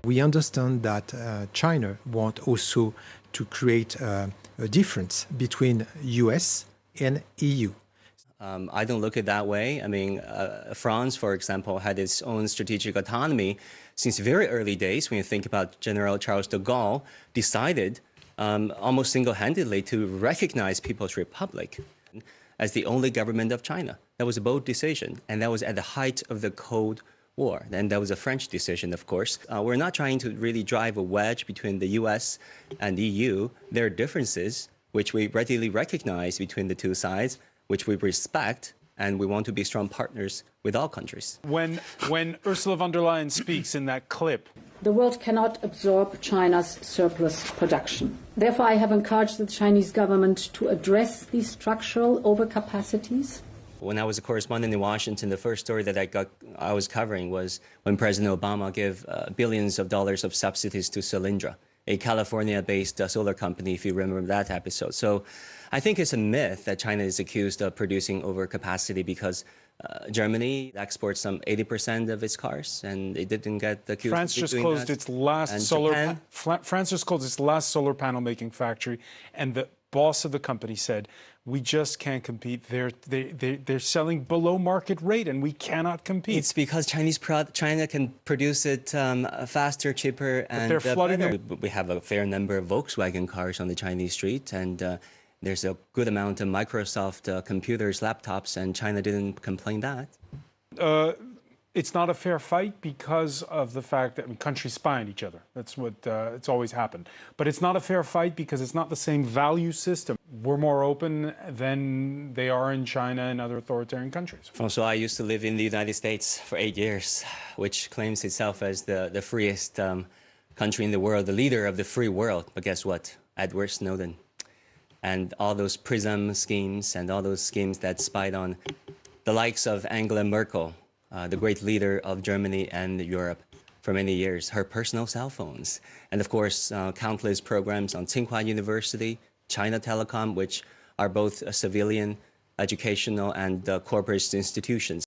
We understand that China wants also to create a difference between US and EU. I don't look at it that way. I mean, France, for example, had its own strategic autonomy since very early days. When you think about General Charles de Gaulle, decided almost single-handedly to recognize People's Republic as the only government of China. That was a bold decision, and that was at the height of the Cold War. And that was a French decision, of course. We're not trying to really drive a wedge between the US and EU. There are differences which we readily recognize between the two sides, which we respect, and we want to be strong partners with all countries. When Ursula von der Leyen speaks in that clip, the world cannot absorb China's surplus production. Therefore, I have encouraged the Chinese government to address these structural overcapacities. When I was a correspondent in Washington, the first story that I was covering was when President Obama gave billions of dollars of subsidies to Solyndra, a California-based solar company, if you remember that episode. So I think it's a myth that China is accused of producing overcapacity because Germany exports some 80% of its cars, and it didn't get accused France just closed its last solar. France just closed its last solar panel making factory, and the boss of the company said, "We just can't compete. They're selling below market rate, and we cannot compete." It's because China can produce it faster, cheaper, and they're flooding better. We have a fair number of Volkswagen cars on the Chinese street, and there's a good amount of Microsoft computers, laptops, and China didn't complain that. It's not a fair fight because of the fact that countries spy on each other. That's what it's always happened. But it's not a fair fight because it's not the same value system. We're more open than they are in China and other authoritarian countries. So I used to live in the United States for 8 years, which claims itself as the freest country in the world, the leader of the free world. But guess what? Edward Snowden. And all those PRISM schemes and all those schemes that spied on the likes of Angela Merkel, the great leader of Germany and Europe for many years, her personal cell phones. And of course, countless programs on Tsinghua University, China Telecom, which are both civilian, educational, and corporate institutions.